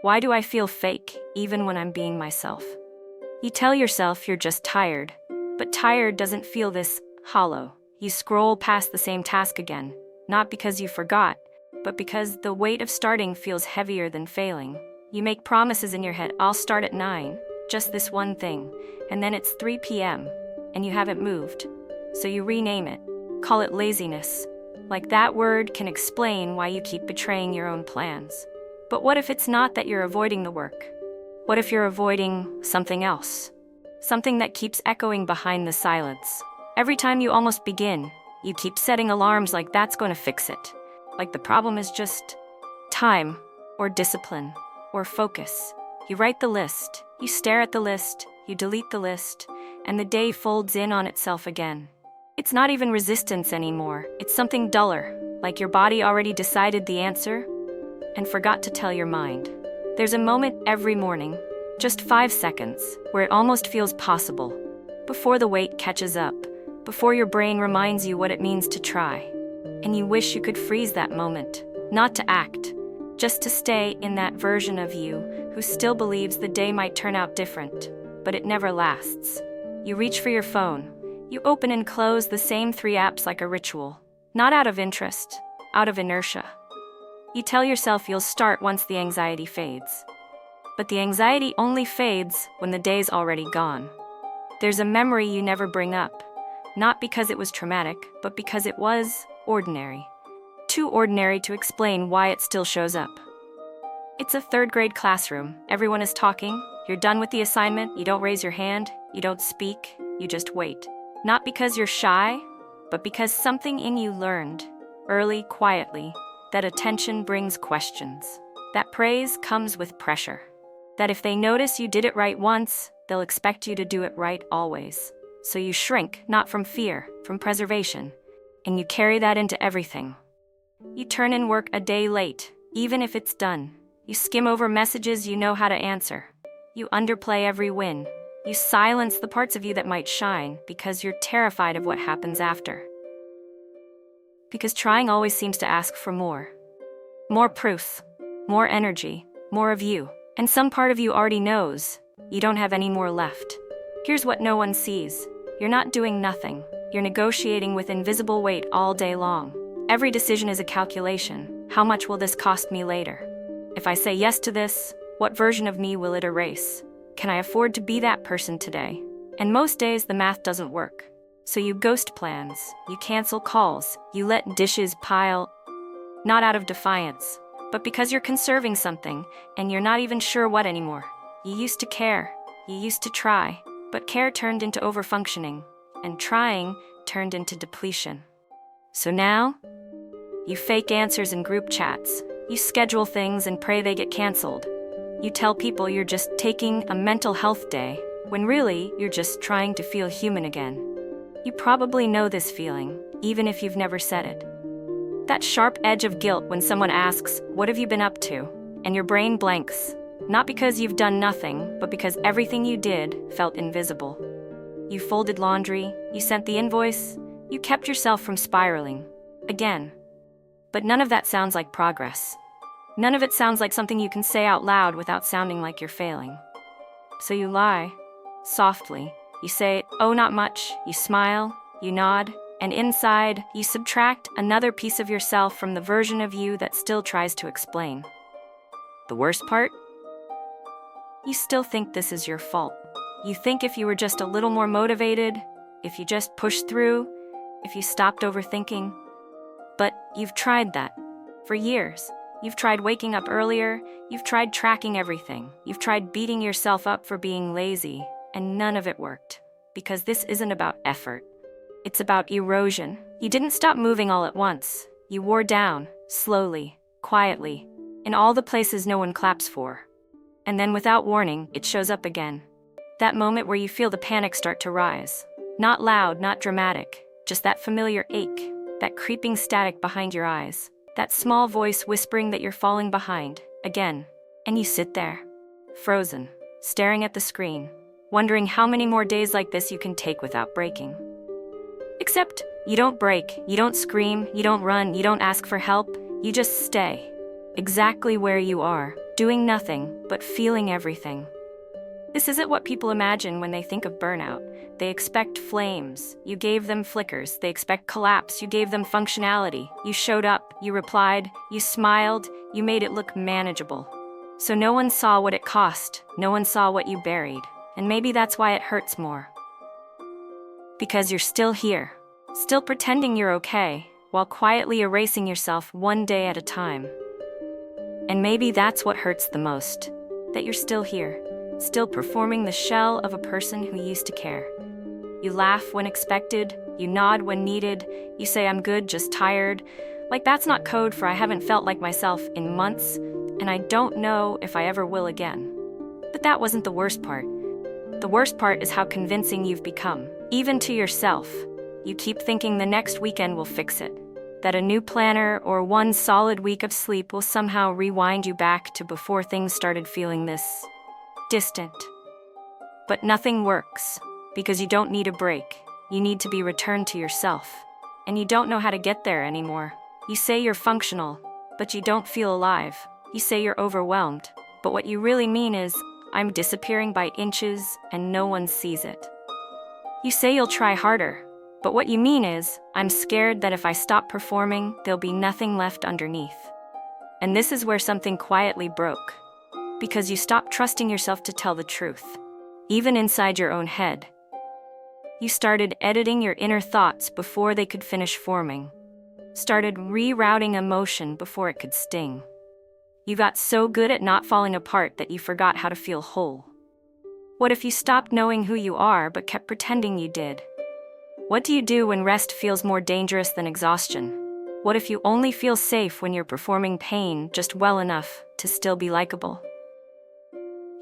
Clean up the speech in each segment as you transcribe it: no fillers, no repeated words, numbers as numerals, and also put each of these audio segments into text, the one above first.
Why do I feel fake, even when I'm being myself? You tell yourself you're just tired, but tired doesn't feel this hollow. You scroll past the same task again, not because you forgot, but because the weight of starting feels heavier than failing. You make promises in your head, I'll start at 9, just this one thing, and then it's 3 p.m., and you haven't moved. So you rename it, call it laziness. Like that word can explain why you keep betraying your own plans. But what if it's not that you're avoiding the work? What if you're avoiding something else? Something that keeps echoing behind the silence. Every time you almost begin, you keep setting alarms like that's going to fix it. Like the problem is just time, or discipline, or focus. You write the list, you stare at the list, you delete the list, and the day folds in on itself again. It's not even resistance anymore, it's something duller, like your body already decided the answer and forgot to tell your mind. There's a moment every morning, just 5 seconds, where it almost feels possible, before the weight catches up, before your brain reminds you what it means to try. And you wish you could freeze that moment, not to act, just to stay in that version of you who still believes the day might turn out different, but it never lasts. You reach for your phone. You open and close the same 3 apps like a ritual, not out of interest, out of inertia. You tell yourself you'll start once the anxiety fades. But the anxiety only fades when the day's already gone. There's a memory you never bring up, not because it was traumatic, but because it was ordinary. Too ordinary to explain why it still shows up. It's a 3rd grade classroom. Everyone is talking. You're done with the assignment. You don't raise your hand. You don't speak. You just wait. Not because you're shy, but because something in you learned, early, quietly, that attention brings questions. That praise comes with pressure. That if they notice you did it right once, they'll expect you to do it right always. So you shrink, not from fear, from preservation. And you carry that into everything. You turn in work a day late, even if it's done. You skim over messages you know how to answer. You underplay every win. You silence the parts of you that might shine because you're terrified of what happens after. Because trying always seems to ask for more. More proof, more energy, more of you. And some part of you already knows you don't have any more left. Here's what no one sees. You're not doing nothing. You're negotiating with invisible weight all day long. Every decision is a calculation. How much will this cost me later? If I say yes to this, what version of me will it erase? Can I afford to be that person today? And most days the math doesn't work. So you ghost plans, you cancel calls, you let dishes pile, not out of defiance, but because you're conserving something and you're not even sure what anymore. You used to care, you used to try, but care turned into overfunctioning, and trying turned into depletion. So now, you fake answers in group chats, you schedule things and pray they get canceled. You tell people you're just taking a mental health day, when really you're just trying to feel human again. You probably know this feeling, even if you've never said it. That sharp edge of guilt when someone asks, "What have you been up to?" and your brain blanks, not because you've done nothing, but because everything you did felt invisible. You folded laundry, you sent the invoice, you kept yourself from spiraling. Again. But none of that sounds like progress. None of it sounds like something you can say out loud without sounding like you're failing. So you lie, softly. You say, "Oh, not much," you smile, you nod, and inside, you subtract another piece of yourself from the version of you that still tries to explain. The worst part? You still think this is your fault. You think if you were just a little more motivated, if you just pushed through, if you stopped overthinking. But you've tried that. For years. You've tried waking up earlier, you've tried tracking everything, you've tried beating yourself up for being lazy, and none of it worked. Because this isn't about effort. It's about erosion. You didn't stop moving all at once. You wore down, slowly, quietly, in all the places no one claps for. And then without warning, it shows up again. That moment where you feel the panic start to rise. Not loud, not dramatic, just that familiar ache, that creeping static behind your eyes, that small voice whispering that you're falling behind, again. And you sit there, frozen, staring at the screen, wondering how many more days like this you can take without breaking. Except, you don't break, you don't scream, you don't run, you don't ask for help, you just stay. Exactly where you are, doing nothing, but feeling everything. This isn't what people imagine when they think of burnout. They expect flames. You gave them flickers. They expect collapse. You gave them functionality. You showed up. You replied. You smiled. You made it look manageable. So no one saw what it cost. No one saw what you buried. And maybe that's why it hurts more. Because you're still here, still pretending you're okay, while quietly erasing yourself one day at a time. And maybe that's what hurts the most, that you're still here, still performing the shell of a person who used to care. You laugh when expected, you nod when needed, you say I'm good, just tired. Like that's not code for I haven't felt like myself in months, and I don't know if I ever will again. But that wasn't the worst part. The worst part is how convincing you've become, even to yourself. You keep thinking the next weekend will fix it, that a new planner or one solid week of sleep will somehow rewind you back to before things started feeling this distant. But nothing works, because you don't need a break. You need to be returned to yourself. And you don't know how to get there anymore. You say you're functional, but you don't feel alive. You say you're overwhelmed, but what you really mean is, I'm disappearing by inches and no one sees it. You say you'll try harder, but what you mean is, I'm scared that if I stop performing, there'll be nothing left underneath. And this is where something quietly broke. Because you stopped trusting yourself to tell the truth, even inside your own head. You started editing your inner thoughts before they could finish forming. Started rerouting emotion before it could sting. You got so good at not falling apart that you forgot how to feel whole. What if you stopped knowing who you are but kept pretending you did? What do you do when rest feels more dangerous than exhaustion? What if you only feel safe when you're performing pain just well enough to still be likable?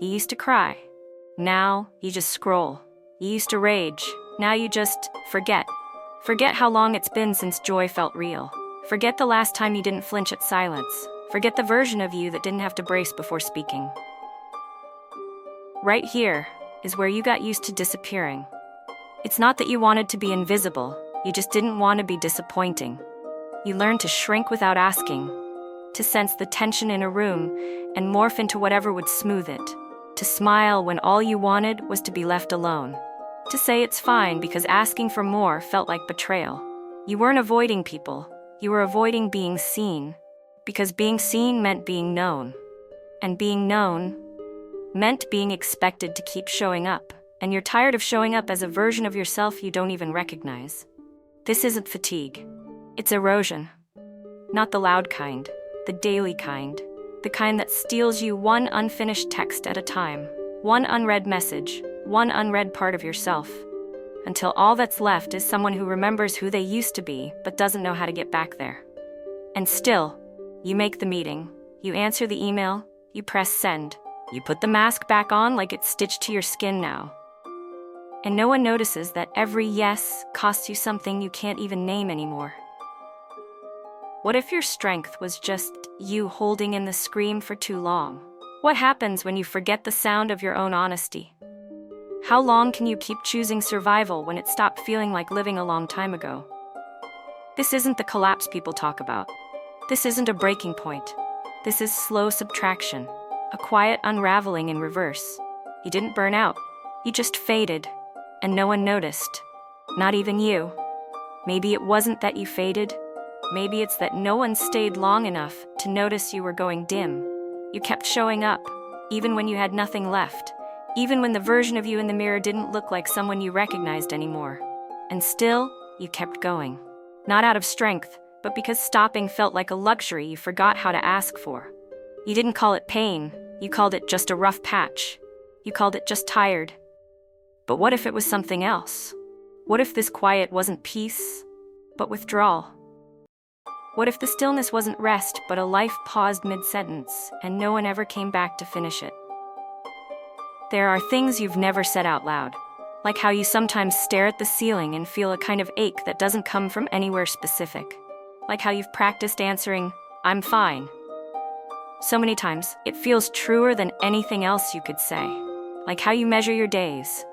You used to cry. Now you just scroll. You used to rage. Now you just forget. Forget how long it's been since joy felt real. Forget the last time you didn't flinch at silence. Forget the version of you that didn't have to brace before speaking. Right here is where you got used to disappearing. It's not that you wanted to be invisible, you just didn't want to be disappointing. You learned to shrink without asking, to sense the tension in a room and morph into whatever would smooth it, to smile when all you wanted was to be left alone, to say it's fine because asking for more felt like betrayal. You weren't avoiding people, you were avoiding being seen. Because being seen meant being known. And being known meant being expected to keep showing up. And you're tired of showing up as a version of yourself you don't even recognize. This isn't fatigue. It's erosion. Not the loud kind, the daily kind. The kind that steals you one unfinished text at a time. One unread message, one unread part of yourself. Until all that's left is someone who remembers who they used to be but doesn't know how to get back there. And still, you make the meeting, you answer the email, you press send, you put the mask back on like it's stitched to your skin now. And no one notices that every yes costs you something you can't even name anymore. What if your strength was just you holding in the scream for too long? What happens when you forget the sound of your own honesty? How long can you keep choosing survival when it stopped feeling like living a long time ago? This isn't the collapse people talk about. This isn't a breaking point. This is slow subtraction, a quiet unraveling in reverse. You didn't burn out. You just faded, and no one noticed. Not even you. Maybe it wasn't that you faded. Maybe it's that no one stayed long enough to notice you were going dim. You kept showing up, even when you had nothing left, even when the version of you in the mirror didn't look like someone you recognized anymore. And still, you kept going. Not out of strength, but because stopping felt like a luxury you forgot how to ask for. You didn't call it pain, you called it just a rough patch. You called it just tired. But what if it was something else? What if this quiet wasn't peace, but withdrawal? What if the stillness wasn't rest, but a life paused mid-sentence, and no one ever came back to finish it? There are things you've never said out loud, like how you sometimes stare at the ceiling and feel a kind of ache that doesn't come from anywhere specific. Like how you've practiced answering, "I'm fine." So many times, it feels truer than anything else you could say. Like how you measure your days,